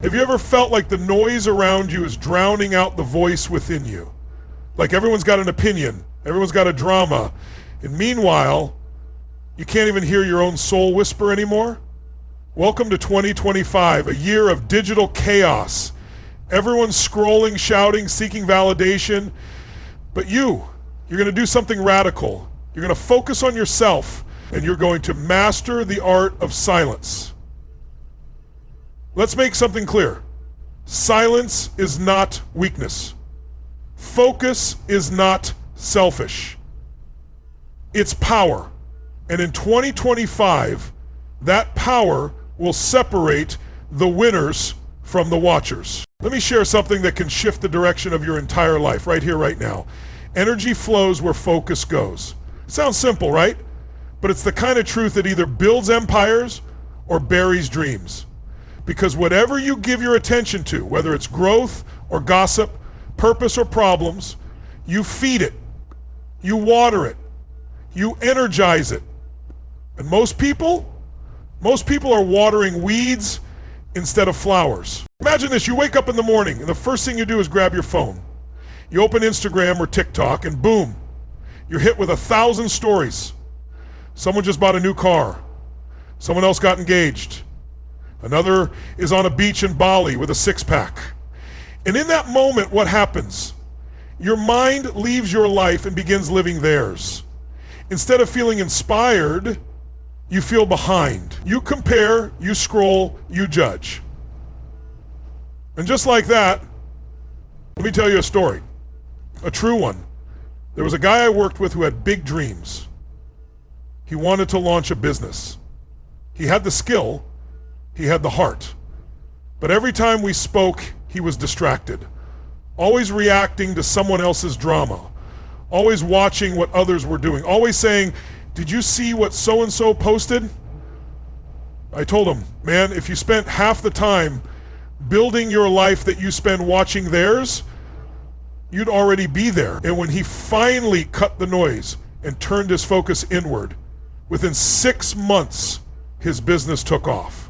Have you ever felt like the noise around you is drowning out the voice within you? Like everyone's got an opinion, everyone's got a drama, and meanwhile, you can't even hear your own soul whisper anymore? Welcome to 2025, a year of digital chaos. Everyone's scrolling, shouting, seeking validation, but you're going to do something radical. You're going to focus on yourself, and you're going to master the art of silence. Let's make something clear. Silence is not weakness. Focus is not selfish. It's power. And in 2025, that power will separate the winners from the watchers. Let me share something that can shift the direction of your entire life right here, right now. Energy flows where focus goes. Sounds simple, right? But it's the kind of truth that either builds empires or buries dreams. Because whatever you give your attention to, whether it's growth or gossip, purpose or problems, you feed it, you water it, you energize it. And most people are watering weeds instead of flowers. Imagine this, you wake up in the morning and the first thing you do is grab your phone. You open Instagram or TikTok and boom, you're hit with 1,000 stories. Someone just bought a new car. Someone else got engaged. Another is on a beach in Bali with a six-pack. And in that moment, what happens? Your mind leaves your life and begins living theirs. Instead of feeling inspired, you feel behind. You compare, you scroll, you judge. And just like that, let me tell you a story, a true one. There was a guy I worked with who had big dreams. He wanted to launch a business. He had the skill, he had the heart. But every time we spoke, he was distracted, always reacting to someone else's drama, always watching what others were doing, always saying, "Did you see what so-and-so posted?" I told him, man, if you spent half the time building your life that you spend watching theirs, you'd already be there. And when he finally cut the noise and turned his focus inward, within 6 months, his business took off.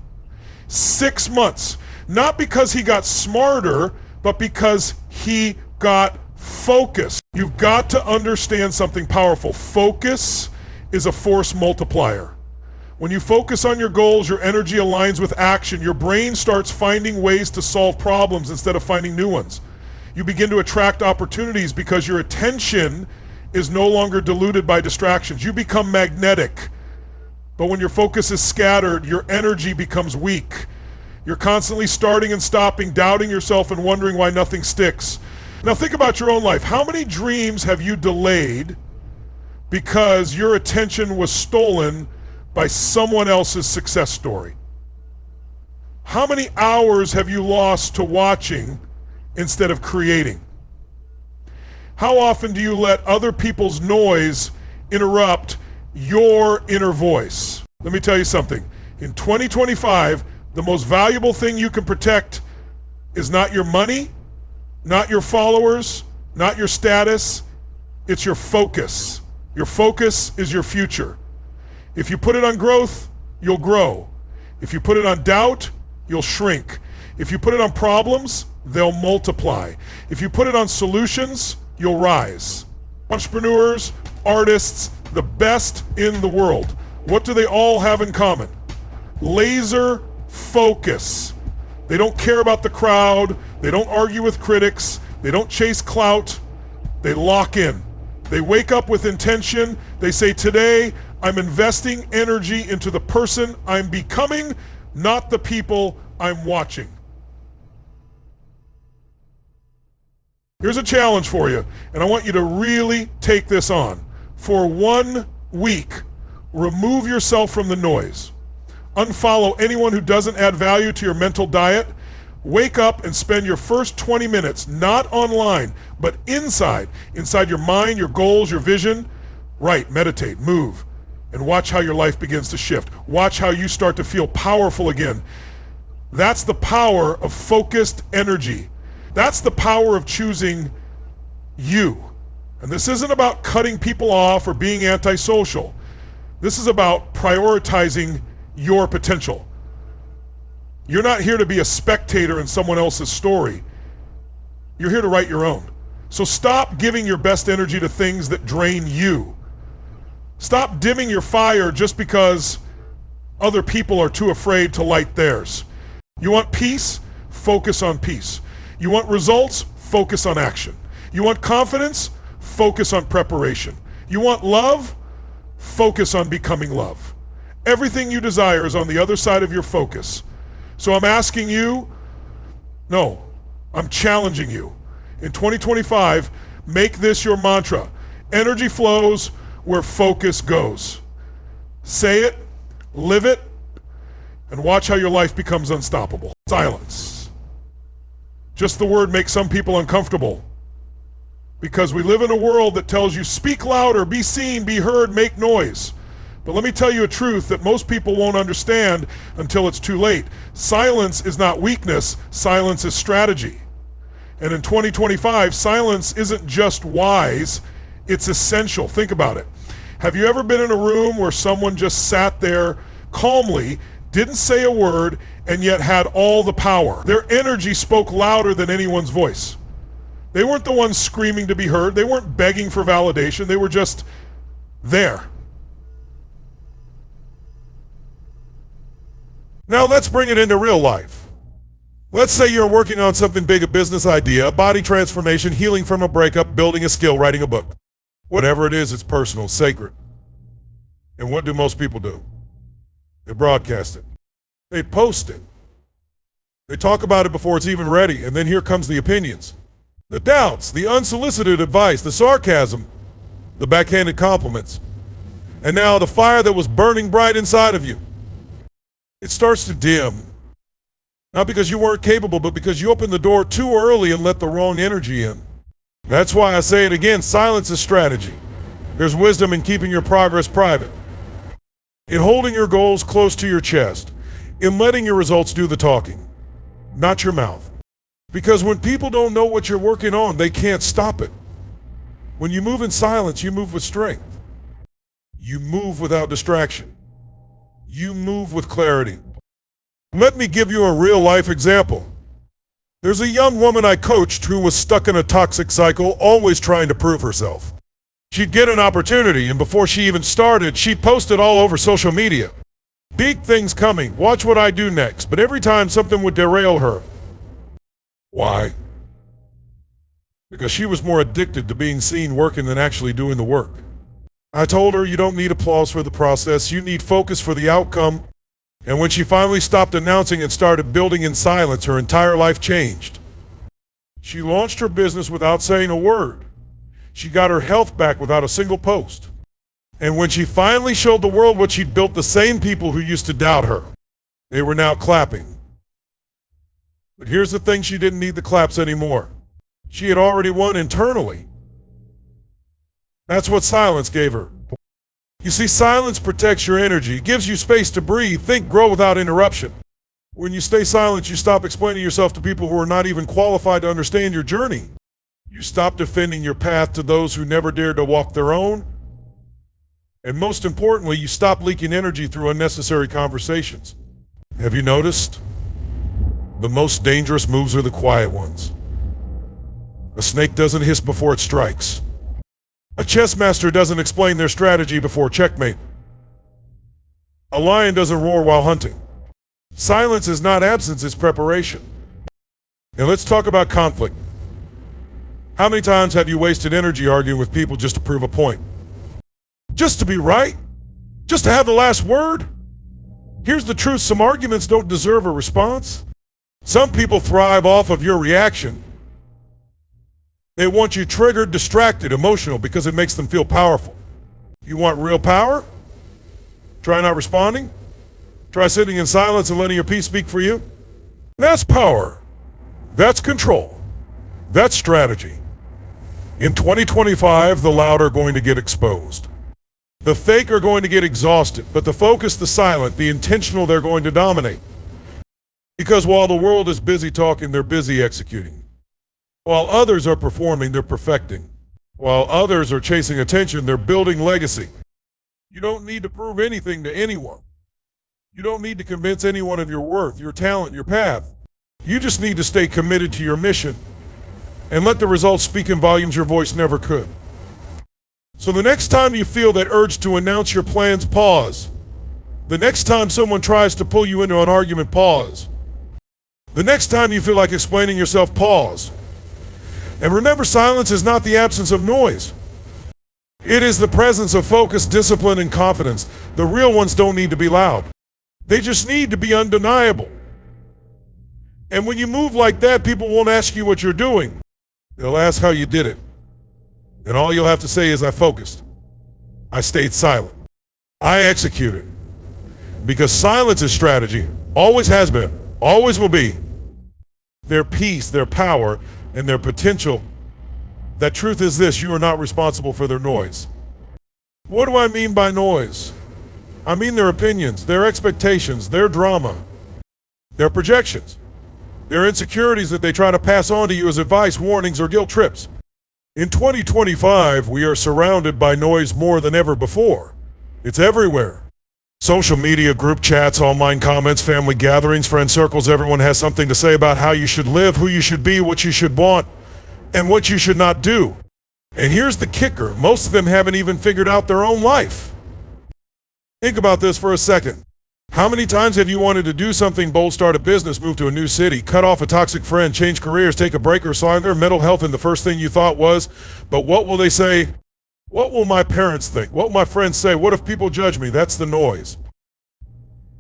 6 months. Not because he got smarter, but because he got focused. You've got to understand something powerful. Focus is a force multiplier. When you focus on your goals, your energy aligns with action. Your brain starts finding ways to solve problems instead of finding new ones. You begin to attract opportunities because your attention is no longer diluted by distractions. You become magnetic. But when your focus is scattered, your energy becomes weak. You're constantly starting and stopping, doubting yourself and wondering why nothing sticks. Now think about your own life. How many dreams have you delayed because your attention was stolen by someone else's success story? How many hours have you lost to watching instead of creating? How often do you let other people's noise interrupt your inner voice? Let me tell you something. In 2025, the most valuable thing you can protect is not your money, not your followers, not your status. It's your focus. Your focus is your future. If you put it on growth, you'll grow. If you put it on doubt, you'll shrink. If you put it on problems, they'll multiply. If you put it on solutions, you'll rise. Entrepreneurs, artists, the best in the world. What do they all have in common? Laser focus. They don't care about the crowd. They don't argue with critics. They don't chase clout. They lock in. They wake up with intention. They say, today I'm investing energy into the person I'm becoming, not the people I'm watching. Here's a challenge for you, and I want you to really take this on. For 1 week, remove yourself from the noise. Unfollow anyone who doesn't add value to your mental diet. Wake up and spend your first 20 minutes, not online, but inside your mind, your goals, your vision. Write, meditate, move, and watch how your life begins to shift. Watch how you start to feel powerful again. That's the power of focused energy. That's the power of choosing you. And this isn't about cutting people off or being antisocial. This is about prioritizing your potential. You're not here to be a spectator in someone else's story. You're here to write your own. So stop giving your best energy to things that drain you. Stop dimming your fire just because other people are too afraid to light theirs. You want peace? Focus on peace. You want results? Focus on action. You want confidence? Focus on preparation. You want love? Focus on becoming love. Everything you desire is on the other side of your focus. So I'm asking you, no, I'm challenging you. In 2025, make this your mantra. Energy flows where focus goes. Say it, live it, and watch how your life becomes unstoppable. Silence. Just the word makes some people uncomfortable because we live in a world that tells you speak louder, be seen, be heard, make noise. But let me tell you a truth that most people won't understand until it's too late. Silence is not weakness, silence is strategy. And in 2025, silence isn't just wise, it's essential. Think about it. Have you ever been in a room where someone just sat there calmly, didn't say a word, and yet had all the power? Their energy spoke louder than anyone's voice. They weren't the ones screaming to be heard. They weren't begging for validation. They were just there. Now let's bring it into real life. Let's say you're working on something big, a business idea, a body transformation, healing from a breakup, building a skill, writing a book. Whatever it is, it's personal, sacred. And what do most people do? They broadcast it. They post it. They talk about it before it's even ready, and then here comes the opinions. The doubts, the unsolicited advice, the sarcasm, the backhanded compliments. And now the fire that was burning bright inside of you, it starts to dim. Not because you weren't capable, but because you opened the door too early and let the wrong energy in. That's why I say it again, silence is strategy. There's wisdom in keeping your progress private, in holding your goals close to your chest, in letting your results do the talking, not your mouth. Because when people don't know what you're working on, they can't stop it. When you move in silence, you move with strength. You move without distraction. You move with clarity. Let me give you a real life example. There's a young woman I coached who was stuck in a toxic cycle, always trying to prove herself. She'd get an opportunity, and before she even started, she'd post it all over social media. Big things coming, watch what I do next. But every time something would derail her. Why? Because she was more addicted to being seen working than actually doing the work. I told her you don't need applause for the process, you need focus for the outcome. And when she finally stopped announcing and started building in silence, her entire life changed. She launched her business without saying a word. She got her health back without a single post. And when she finally showed the world what she'd built, the same people who used to doubt her, they were now clapping. But here's the thing, she didn't need the claps anymore. She had already won internally. That's what silence gave her. You see, silence protects your energy, gives you space to breathe, think, grow without interruption. When you stay silent, you stop explaining yourself to people who are not even qualified to understand your journey. You stop defending your path to those who never dared to walk their own. And most importantly, you stop leaking energy through unnecessary conversations. Have you noticed? The most dangerous moves are the quiet ones. A snake doesn't hiss before it strikes. A chess master doesn't explain their strategy before checkmate. A lion doesn't roar while hunting. Silence is not absence, it's preparation. And let's talk about conflict. How many times have you wasted energy arguing with people just to prove a point? Just to be right? Just to have the last word? Here's the truth, some arguments don't deserve a response. Some people thrive off of your reaction. They want you triggered, distracted, emotional, because it makes them feel powerful. You want real power? Try not responding. Try sitting in silence and letting your peace speak for you. That's power. That's control. That's strategy. In 2025, the loud are going to get exposed. The fake are going to get exhausted, but the focused, the silent, the intentional, they're going to dominate. Because while the world is busy talking, they're busy executing. While others are performing, they're perfecting. While others are chasing attention, they're building legacy. You don't need to prove anything to anyone. You don't need to convince anyone of your worth, your talent, your path. You just need to stay committed to your mission and let the results speak in volumes your voice never could. So the next time you feel that urge to announce your plans, pause. The next time someone tries to pull you into an argument, pause. The next time you feel like explaining yourself, pause. And remember, silence is not the absence of noise. It is the presence of focus, discipline, and confidence. The real ones don't need to be loud. They just need to be undeniable. And when you move like that, people won't ask you what you're doing. They'll ask how you did it. And all you'll have to say is, I focused. I stayed silent. I executed. Because silence is strategy. Always has been. Always will be. Their peace, their power, and their potential. That truth is this: you are not responsible for their noise. What do I mean by noise? I mean their opinions, their expectations, their drama, their projections, their insecurities that they try to pass on to you as advice, warnings, or guilt trips. In 2025, we are surrounded by noise more than ever before. It's everywhere. Social media, group chats, online comments, family gatherings, friend circles, everyone has something to say about how you should live, who you should be, what you should want, and what you should not do. And here's the kicker: most of them haven't even figured out their own life. Think about this for a second. How many times have you wanted to do something bold, start a business, move to a new city, cut off a toxic friend, change careers, take a break, or sign their mental health, and the first thing you thought was, but what will they say? What will my parents think? What will my friends say? What if people judge me? That's the noise.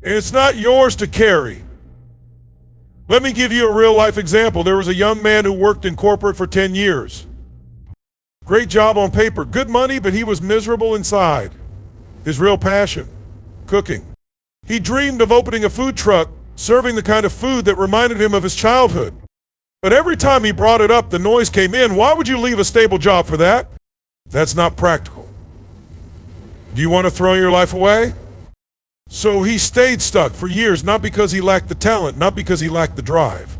And it's not yours to carry. Let me give you a real life example. There was a young man who worked in corporate for 10 years. Great job on paper, good money, but he was miserable inside. His real passion, cooking. He dreamed of opening a food truck, serving the kind of food that reminded him of his childhood. But every time he brought it up, the noise came in. Why would you leave a stable job for that? That's not practical. Do you want to throw your life away? So he stayed stuck for years, not because he lacked the talent, not because he lacked the drive,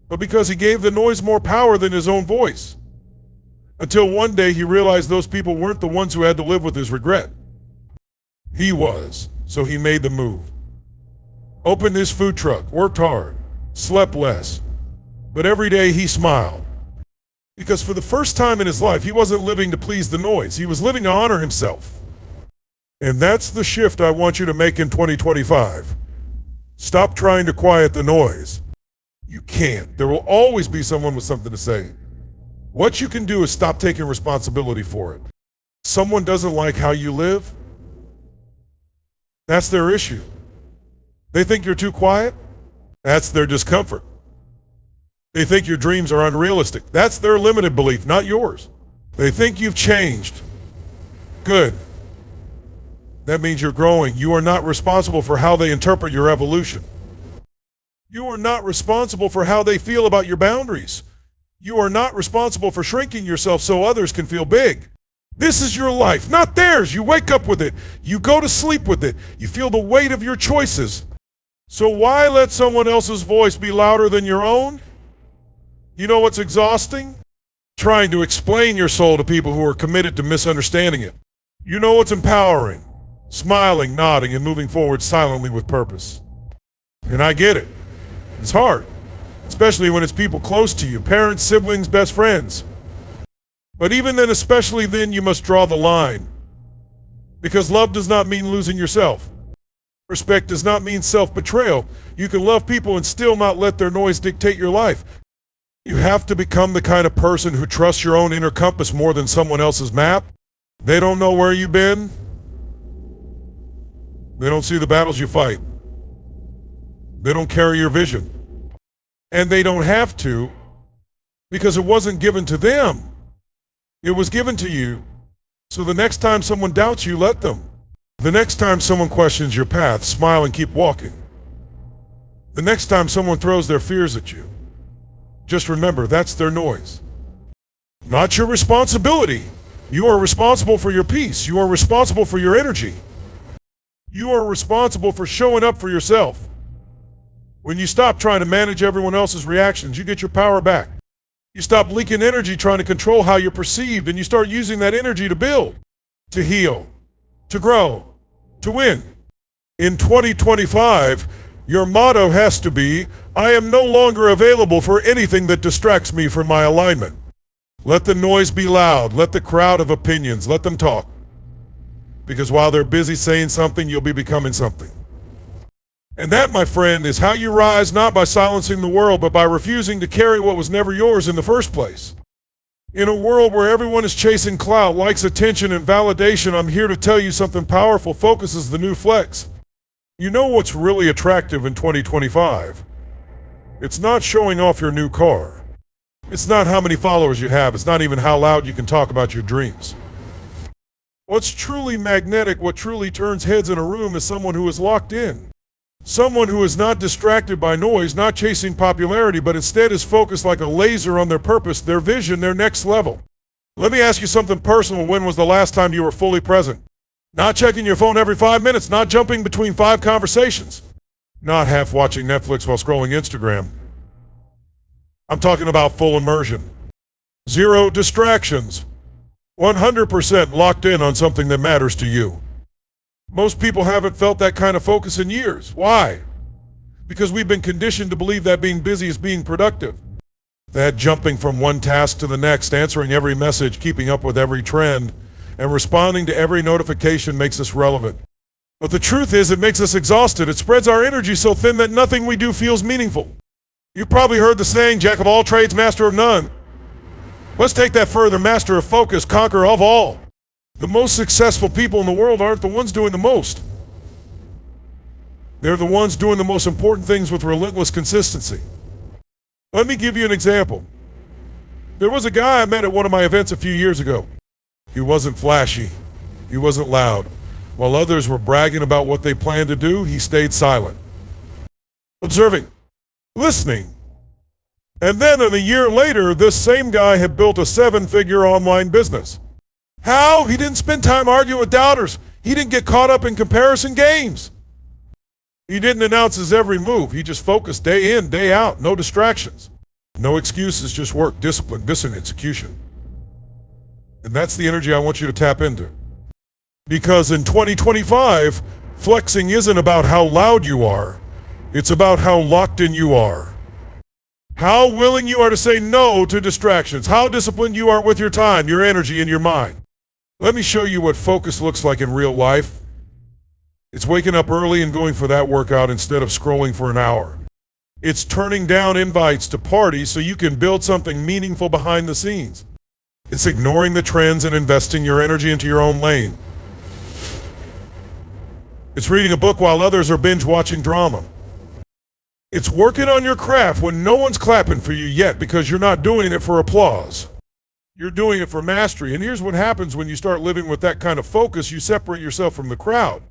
but because he gave the noise more power than his own voice. Until one day he realized those people weren't the ones who had to live with his regret. He was. So he made the move. Opened his food truck, worked hard, slept less, but every day he smiled. Because for the first time in his life, he wasn't living to please the noise. He was living to honor himself. And that's the shift I want you to make in 2025. Stop trying to quiet the noise. You can't. There will always be someone with something to say. What you can do is stop taking responsibility for it. Someone doesn't like how you live. That's their issue. They think you're too quiet. That's their discomfort. They think your dreams are unrealistic. That's their limited belief, not yours. They think you've changed. Good. That means you're growing. You are not responsible for how they interpret your evolution. You are not responsible for how they feel about your boundaries. You are not responsible for shrinking yourself so others can feel big. This is your life, not theirs. You wake up with it. You go to sleep with it. You feel the weight of your choices. So why let someone else's voice be louder than your own? You know what's exhausting? Trying to explain your soul to people who are committed to misunderstanding it. You know what's empowering? Smiling, nodding, and moving forward silently with purpose. And I get it. It's hard, especially when it's people close to you, parents, siblings, best friends. But even then, especially then, you must draw the line. Because love does not mean losing yourself. Respect does not mean self-betrayal. You can love people and still not let their noise dictate your life. You have to become the kind of person who trusts your own inner compass more than someone else's map. They don't know where you've been. They don't see the battles you fight. They don't carry your vision. And they don't have to, because it wasn't given to them. It was given to you. So the next time someone doubts you, let them. The next time someone questions your path, smile and keep walking. The next time someone throws their fears at you, just remember that's their noise. Not your responsibility. You are responsible for your peace. You are responsible for your energy. You are responsible for showing up for yourself. When you stop trying to manage everyone else's reactions, you get your power back. You stop leaking energy trying to control how you're perceived, and you start using that energy to build, to heal, to grow, to win. In 2025, your motto has to be, I am no longer available for anything that distracts me from my alignment. Let the noise be loud. Let the crowd of opinions, let them talk. Because while they're busy saying something, you'll be becoming something. And that, my friend, is how you rise, not by silencing the world, but by refusing to carry what was never yours in the first place. In a world where everyone is chasing clout, likes, attention, and validation, I'm here to tell you something powerful. Focus is the new flex. You know what's really attractive in 2025? It's not showing off your new car. It's not how many followers you have. It's not even how loud you can talk about your dreams. What's truly magnetic, what truly turns heads in a room is someone who is locked in. Someone who is not distracted by noise, not chasing popularity, but instead is focused like a laser on their purpose, their vision, their next level. Let me ask you something personal. When was the last time you were fully present? Not checking your phone every 5 minutes, not jumping between 5 conversations, not half watching Netflix while scrolling Instagram. I'm talking about full immersion. 0 distractions. 100% locked in on something that matters to you. Most people haven't felt that kind of focus in years. Why? Because we've been conditioned to believe that being busy is being productive. That jumping from one task to the next, answering every message, keeping up with every trend, and responding to every notification makes us relevant. But the truth is, it makes us exhausted. It spreads our energy so thin that nothing we do feels meaningful. You've probably heard the saying, jack of all trades, master of none. Let's take that further. Master of focus, conqueror of all. The most successful people in the world aren't the ones doing the most. They're the ones doing the most important things with relentless consistency. Let me give you an example. There was a guy I met at one of my events a few years ago. He wasn't flashy. He wasn't loud. While others were bragging about what they planned to do, he stayed silent. Observing. Listening. And then a year later, this same guy had built a 7-figure online business. How? He didn't spend time arguing with doubters. He didn't get caught up in comparison games. He didn't announce his every move. He just focused day in, day out. No distractions. No excuses, just work, discipline, discipline, execution. And that's the energy I want you to tap into. Because in 2025, flexing isn't about how loud you are. It's about how locked in you are. How willing you are to say no to distractions. How disciplined you are with your time, your energy, and your mind. Let me show you what focus looks like in real life. It's waking up early and going for that workout instead of scrolling for an hour. It's turning down invites to parties so you can build something meaningful behind the scenes. It's ignoring the trends and investing your energy into your own lane. It's reading a book while others are binge watching drama. It's working on your craft when no one's clapping for you yet because you're not doing it for applause. You're doing it for mastery. And here's what happens when you start living with that kind of focus. You separate yourself from the crowd.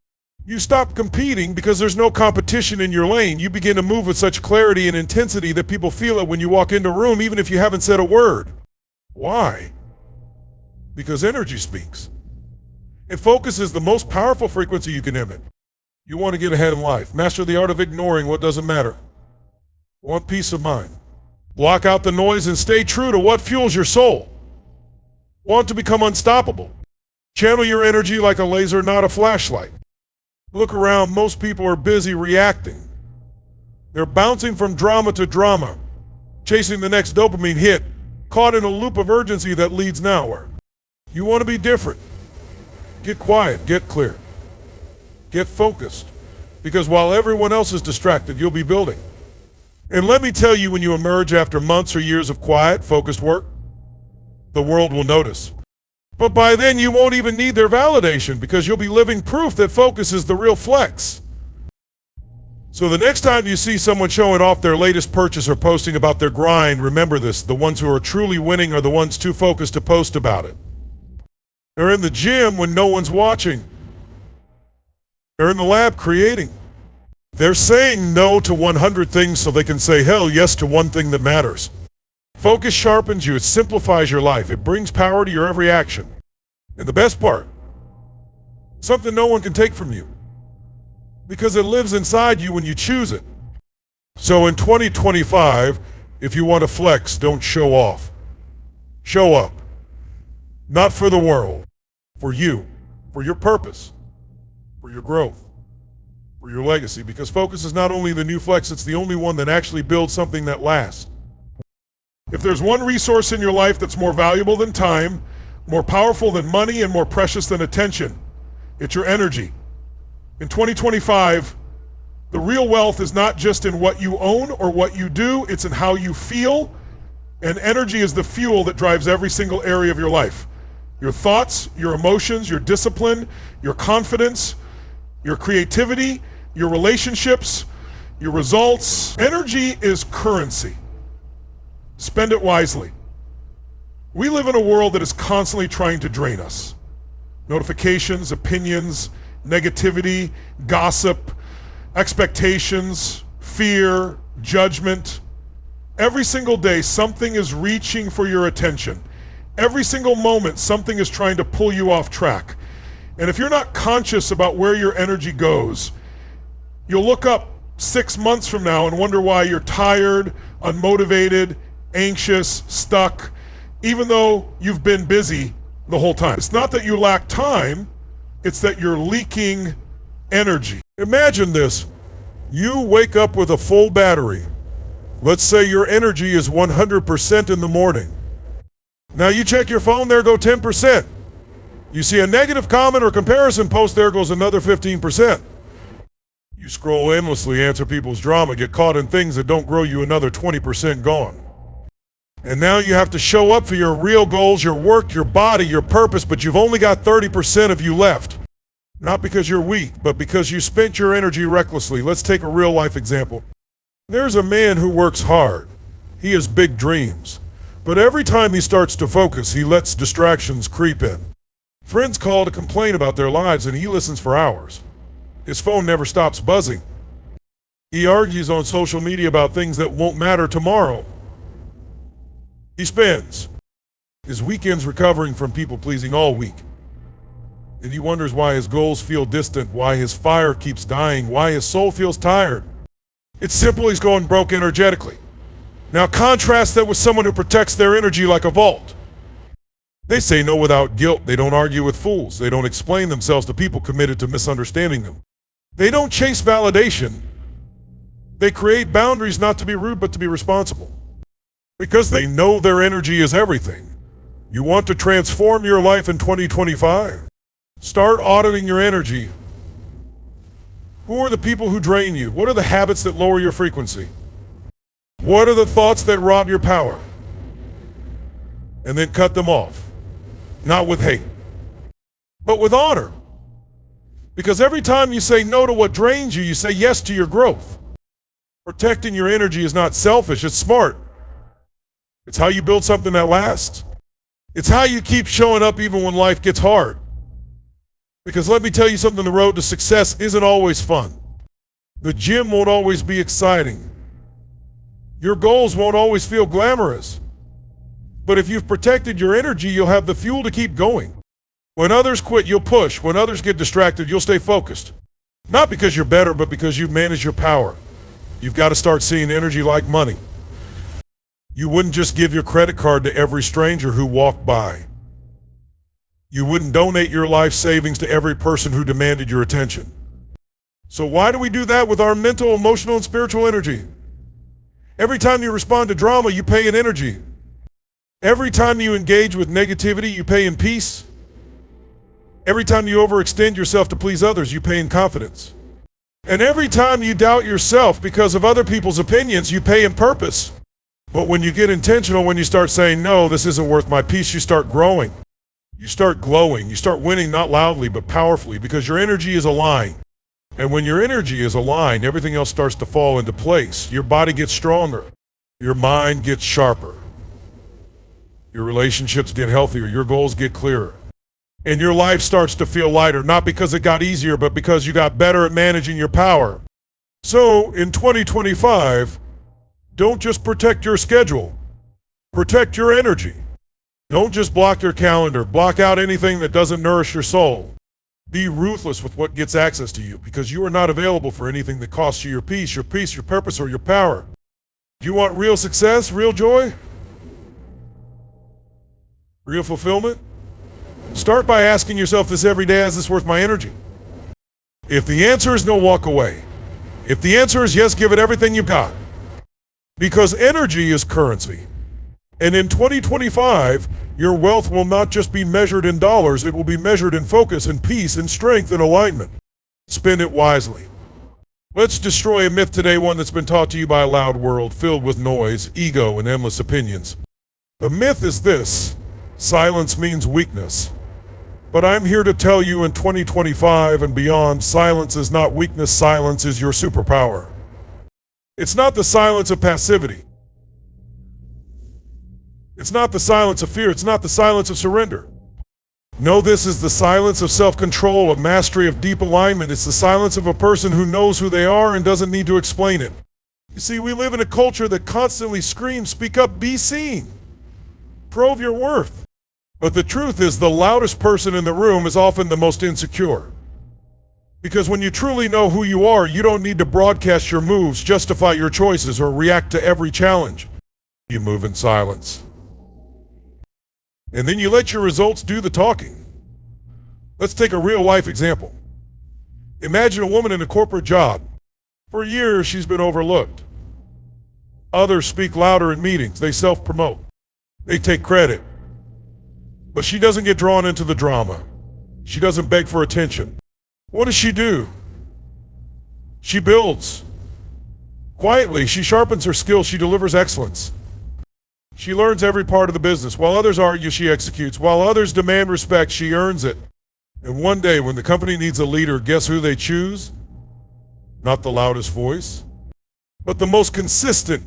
You stop competing because there's no competition in your lane. You begin to move with such clarity and intensity that people feel it when you walk into a room, even if you haven't said a word. Why? Because energy speaks. And focus is the most powerful frequency you can emit. You want to get ahead in life. Master the art of ignoring what doesn't matter. Want peace of mind. Block out the noise and stay true to what fuels your soul. Want to become unstoppable. Channel your energy like a laser, not a flashlight. Look around, most people are busy reacting. They're bouncing from drama to drama, chasing the next dopamine hit, caught in a loop of urgency that leads nowhere. You want to be different. Get quiet, get clear. Get focused. Because while everyone else is distracted, you'll be building. And let me tell you, when you emerge after months or years of quiet, focused work, the world will notice. But by then, you won't even need their validation because you'll be living proof that focus is the real flex. So the next time you see someone showing off their latest purchase or posting about their grind, remember this: the ones who are truly winning are the ones too focused to post about it. They're in the gym when no one's watching. They're in the lab creating. They're saying no to 100 things so they can say hell yes to one thing that matters. Focus sharpens you. It simplifies your life. It brings power to your every action. And the best part, something no one can take from you because it lives inside you when you choose it. So in 2025, if you want to flex, don't show off. Show up. Not for the world, for you, for your purpose, for your growth, for your legacy, because focus is not only the new flex, it's the only one that actually builds something that lasts. If there's one resource in your life that's more valuable than time, more powerful than money, and more precious than attention, it's your energy. In 2025, the real wealth is not just in what you own or what you do, it's in how you feel, and energy is the fuel that drives every single area of your life. Your thoughts, your emotions, your discipline, your confidence, your creativity, your relationships, your results. Energy is currency. Spend it wisely. We live in a world that is constantly trying to drain us. Notifications, opinions, negativity, gossip, expectations, fear, judgment. Every single day, something is reaching for your attention. Every single moment, something is trying to pull you off track. And if you're not conscious about where your energy goes, you'll look up 6 months from now and wonder why you're tired, unmotivated, anxious, stuck, even though you've been busy the whole time. It's not that you lack time, it's that you're leaking energy. Imagine this. You wake up with a full battery. Let's say your energy is 100% in the morning. Now you check your phone, there go 10%. You see a negative comment or comparison post, there goes another 15%. You scroll endlessly, answer people's drama, get caught in things that don't grow you, another 20% gone. And now you have to show up for your real goals, your work, your body, your purpose, but you've only got 30% of you left. Not because you're weak, but because you spent your energy recklessly. Let's take a real life example. There's a man who works hard. He has big dreams. But every time he starts to focus, he lets distractions creep in. Friends call to complain about their lives, and he listens for hours. His phone never stops buzzing. He argues on social media about things that won't matter tomorrow. He spends his weekends recovering from people pleasing all week. And he wonders why his goals feel distant, why his fire keeps dying, why his soul feels tired. It's simple, he's going broke energetically. Now contrast that with someone who protects their energy like a vault. They say no without guilt. They don't argue with fools. They don't explain themselves to people committed to misunderstanding them. They don't chase validation. They create boundaries not to be rude, but to be responsible. Because they know their energy is everything. You want to transform your life in 2025? Start auditing your energy. Who are the people who drain you? What are the habits that lower your frequency? What are the thoughts that rob your power? And then cut them off. Not with hate, but with honor. Because every time you say no to what drains you, you say yes to your growth. Protecting your energy is not selfish, it's smart. It's how you build something that lasts. It's how you keep showing up even when life gets hard. Because let me tell you something, the road to success isn't always fun. The gym won't always be exciting. Your goals won't always feel glamorous. But if you've protected your energy, you'll have the fuel to keep going. When others quit, you'll push. When others get distracted, you'll stay focused. Not because you're better, but because you've managed your power. You've got to start seeing energy like money. You wouldn't just give your credit card to every stranger who walked by. You wouldn't donate your life savings to every person who demanded your attention. So why do we do that with our mental, emotional, and spiritual energy? Every time you respond to drama, you pay in energy. Every time you engage with negativity, you pay in peace. Every time you overextend yourself to please others, you pay in confidence. And every time you doubt yourself because of other people's opinions, you pay in purpose. But when you get intentional, when you start saying, no, this isn't worth my peace, you start growing. You start glowing. You start winning, not loudly, but powerfully, because your energy is aligned. And when your energy is aligned, everything else starts to fall into place. Your body gets stronger. Your mind gets sharper. Your relationships get healthier. Your goals get clearer. And your life starts to feel lighter, not because it got easier, but because you got better at managing your power. So in 2025, don't just protect your schedule. Protect your energy. Don't just block your calendar. Block out anything that doesn't nourish your soul. Be ruthless with what gets access to you, because you are not available for anything that costs you your peace, your purpose, or your power. Do you want real success, real joy? Real fulfillment? Start by asking yourself this every day, is this worth my energy? If the answer is no, walk away. If the answer is yes, give it everything you've got. Because energy is currency. And in 2025, your wealth will not just be measured in dollars, it will be measured in focus and peace and strength and alignment. Spend it wisely. Let's destroy a myth today, one that's been taught to you by a loud world filled with noise, ego, and endless opinions. The myth is this: silence means weakness. But I'm here to tell you in 2025 and beyond, silence is not weakness, silence is your superpower. It's not the silence of passivity. It's not the silence of fear. It's not the silence of surrender. No, this is the silence of self-control, of mastery, of deep alignment. It's the silence of a person who knows who they are and doesn't need to explain it. You see, we live in a culture that constantly screams, speak up, be seen, prove your worth. But the truth is, the loudest person in the room is often the most insecure. Because when you truly know who you are, you don't need to broadcast your moves, justify your choices, or react to every challenge. You move in silence. And then you let your results do the talking. Let's take a real-life example. Imagine a woman in a corporate job. For years, she's been overlooked. Others speak louder in meetings. They self-promote. They take credit. But she doesn't get drawn into the drama. She doesn't beg for attention. What does she do? She builds. Quietly, she sharpens her skills. She delivers excellence. She learns every part of the business. While others argue, she executes. While others demand respect, she earns it. And one day, when the company needs a leader, guess who they choose? Not the loudest voice, but the most consistent,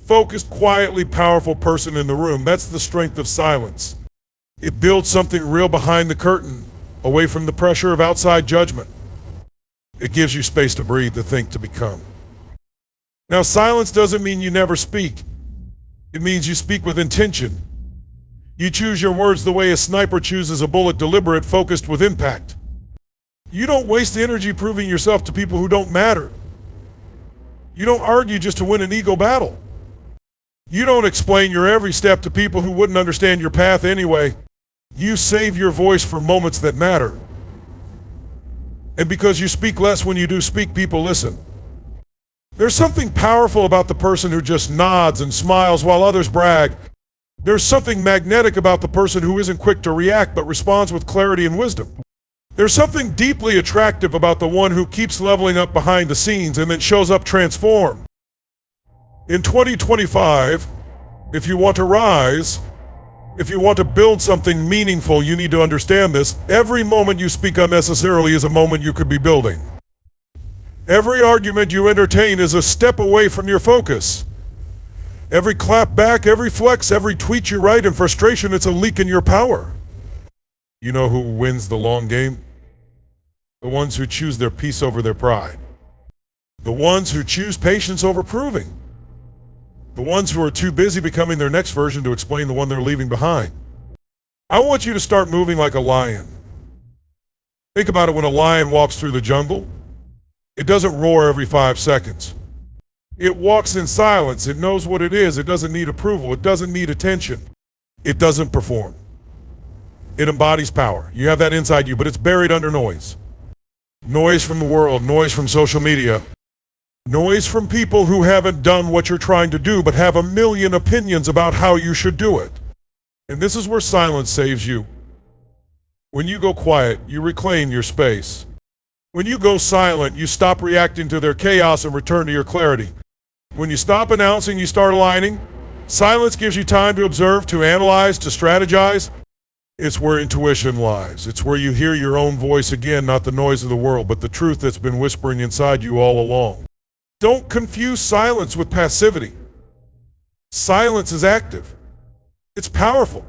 focused, quietly powerful person in the room. That's the strength of silence. It builds something real behind the curtain, away from the pressure of outside judgment. It gives you space to breathe, to think, to become. Now, silence doesn't mean you never speak. It means you speak with intention. You choose your words the way a sniper chooses a bullet, deliberate, focused, with impact. You don't waste energy proving yourself to people who don't matter. You don't argue just to win an ego battle. You don't explain your every step to people who wouldn't understand your path anyway. You save your voice for moments that matter. And because you speak less when you do speak, people listen. There's something powerful about the person who just nods and smiles while others brag. There's something magnetic about the person who isn't quick to react but responds with clarity and wisdom. There's something deeply attractive about the one who keeps leveling up behind the scenes and then shows up transformed. In 2025, if you want to rise, if you want to build something meaningful, you need to understand this. Every moment you speak unnecessarily is a moment you could be building. Every argument you entertain is a step away from your focus. Every clap back, every flex, every tweet you write in frustration, it's a leak in your power. You know who wins the long game? The ones who choose their peace over their pride. The ones who choose patience over proving. The ones who are too busy becoming their next version to explain the one they're leaving behind. I want you to start moving like a lion. Think about it. When a lion walks through the jungle, it doesn't roar every 5 seconds. It walks in silence. It knows what it is. It doesn't need approval. It doesn't need attention. It doesn't perform. It embodies power. You have that inside you, but it's buried under noise. Noise from the world, noise from social media, noise from people who haven't done what you're trying to do, but have a million opinions about how you should do it. And this is where silence saves you. When you go quiet, you reclaim your space. When you go silent, you stop reacting to their chaos and return to your clarity. When you stop announcing, you start aligning. Silence gives you time to observe, to analyze, to strategize. It's where intuition lies. It's where you hear your own voice again, not the noise of the world, but the truth that's been whispering inside you all along. Don't confuse silence with passivity. Silence is active. It's powerful.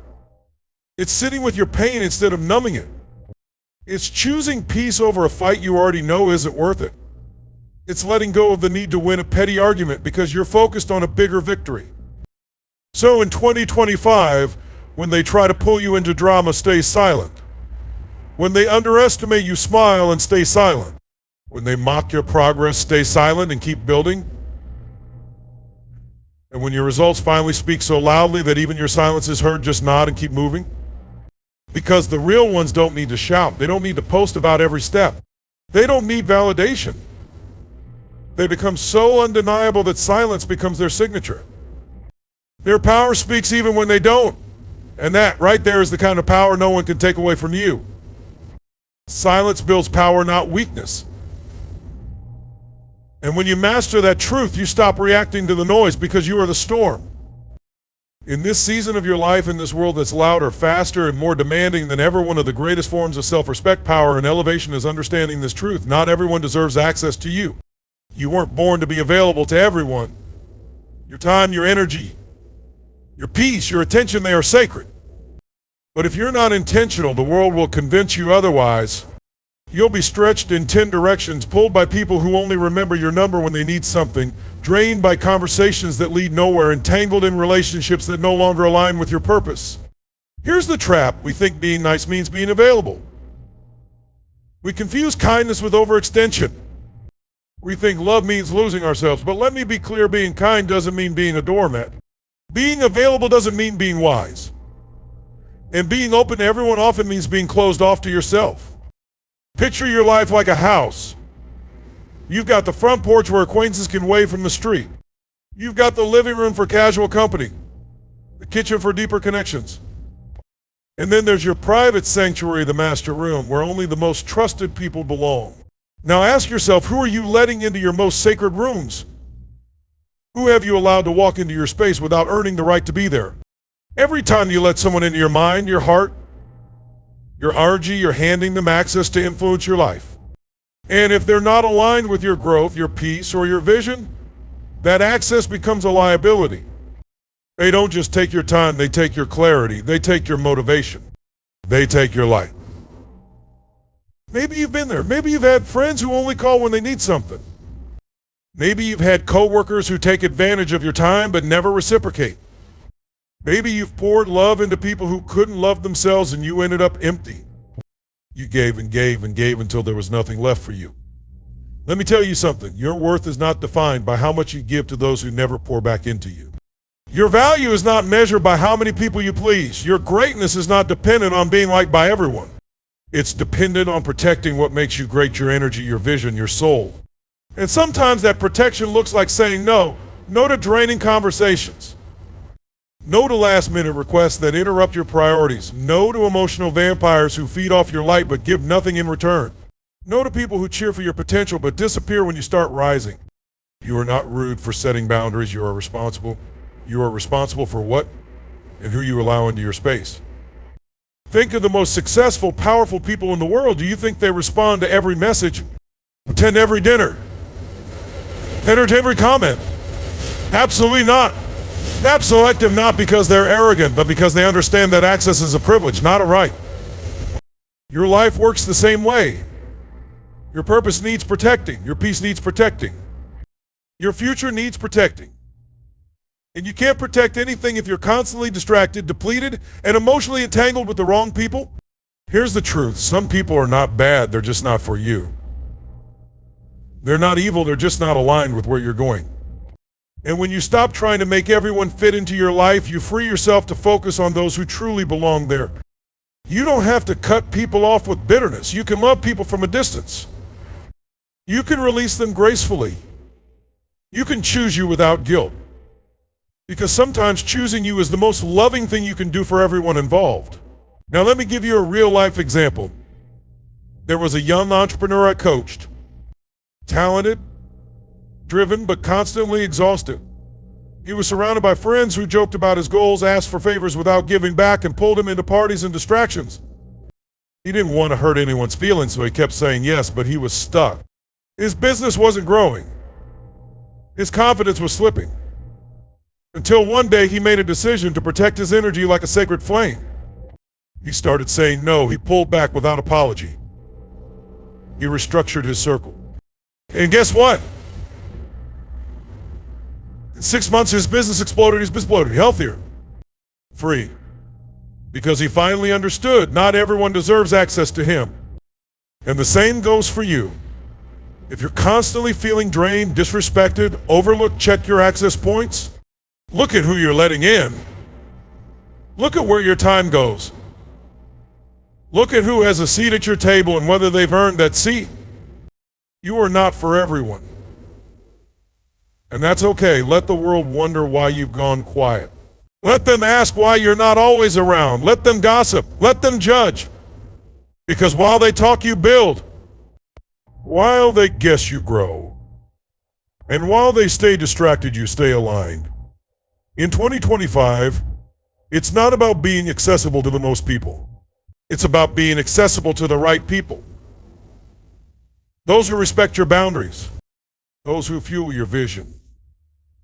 It's sitting with your pain instead of numbing it. It's choosing peace over a fight you already know isn't worth it. It's letting go of the need to win a petty argument because you're focused on a bigger victory. So in 2025, when they try to pull you into drama, stay silent. When they underestimate you, smile and stay silent. When they mock your progress, stay silent and keep building. And when your results finally speak so loudly that even your silence is heard, just nod and keep moving. Because the real ones don't need to shout. They don't need to post about every step. They don't need validation. They become so undeniable that silence becomes their signature. Their power speaks even when they don't. And that right there is the kind of power no one can take away from you. Silence builds power, not weakness. And when you master that truth, you stop reacting to the noise because you are the storm. In this season of your life, in this world that's louder, faster, and more demanding than ever, one of the greatest forms of self-respect, power, and elevation is understanding this truth. Not everyone deserves access to you. You weren't born to be available to everyone. Your time, your energy, your peace, your attention, they are sacred. But if you're not intentional, the world will convince you otherwise. You'll be stretched in 10 directions, pulled by people who only remember your number when they need something, drained by conversations that lead nowhere, entangled in relationships that no longer align with your purpose. Here's the trap. We think being nice means being available. We confuse kindness with overextension. We think love means losing ourselves. But let me be clear, being kind doesn't mean being a doormat. Being available doesn't mean being wise. And being open to everyone often means being closed off to yourself. Picture your life like a house. You've got the front porch where acquaintances can wave from the street. You've got the living room for casual company, the kitchen for deeper connections. And then there's your private sanctuary, the master room, where only the most trusted people belong. Now ask yourself, who are you letting into your most sacred rooms? Who have you allowed to walk into your space without earning the right to be there? Every time you let someone into your mind, your heart, your energy, you're handing them access to influence your life. And if they're not aligned with your growth, your peace, or your vision, that access becomes a liability. They don't just take your time, they take your clarity, they take your motivation, they take your light. Maybe you've been there. Maybe you've had friends who only call when they need something. Maybe you've had coworkers who take advantage of your time but never reciprocate. Maybe you've poured love into people who couldn't love themselves and you ended up empty. You gave and gave and gave until there was nothing left for you. Let me tell you something. Your worth is not defined by how much you give to those who never pour back into you. Your value is not measured by how many people you please. Your greatness is not dependent on being liked by everyone. It's dependent on protecting what makes you great, your energy, your vision, your soul. And sometimes that protection looks like saying no. No to draining conversations. No to last-minute requests that interrupt your priorities. No to emotional vampires who feed off your light but give nothing in return. No to people who cheer for your potential but disappear when you start rising. You are not rude for setting boundaries. You are responsible. You are responsible for what and who you allow into your space. Think of the most successful, powerful people in the world. Do you think they respond to every message, attend every dinner, enter to every comment? Absolutely not. Snap selective not because they're arrogant, but because they understand that access is a privilege, not a right. Your life works the same way. Your purpose needs protecting. Your peace needs protecting. Your future needs protecting. And you can't protect anything if you're constantly distracted, depleted, and emotionally entangled with the wrong people. Here's the truth. Some people are not bad. They're just not for you. They're not evil. They're just not aligned with where you're going. And when you stop trying to make everyone fit into your life, you free yourself to focus on those who truly belong there. You don't have to cut people off with bitterness. You can love people from a distance. You can release them gracefully. You can choose you without guilt. Because sometimes choosing you is the most loving thing you can do for everyone involved. Now let me give you a real-life example. There was a young entrepreneur I coached. Talented, driven, but constantly exhausted. He was surrounded by friends who joked about his goals, asked for favors without giving back, and pulled him into parties and distractions. He didn't want to hurt anyone's feelings, so he kept saying yes, but he was stuck. His business wasn't growing. His confidence was slipping. Until one day he made a decision to protect his energy like a sacred flame. He started saying no. He pulled back without apology. He restructured his circle. And guess what? In 6 months, his business exploded. He's exploded, healthier, free. Because he finally understood not everyone deserves access to him. And the same goes for you. If you're constantly feeling drained, disrespected, overlooked, check your access points. Look at who you're letting in. Look at where your time goes. Look at who has a seat at your table and whether they've earned that seat. You are not for everyone. And that's okay. Let the world wonder why you've gone quiet. Let them ask why you're not always around. Let them gossip. Let them judge. Because while they talk, you build. While they guess, you grow. And while they stay distracted, you stay aligned. In 2025, it's not about being accessible to the most people. It's about being accessible to the right people. Those who respect your boundaries. Those who fuel your vision.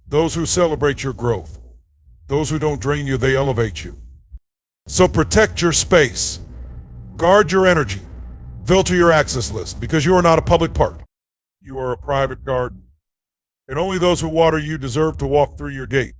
Those who celebrate your growth. Those who don't drain you, they elevate you. So protect your space. Guard your energy. Filter your access list, because you are not a public park. You are a private garden. And only those who water you deserve to walk through your gate.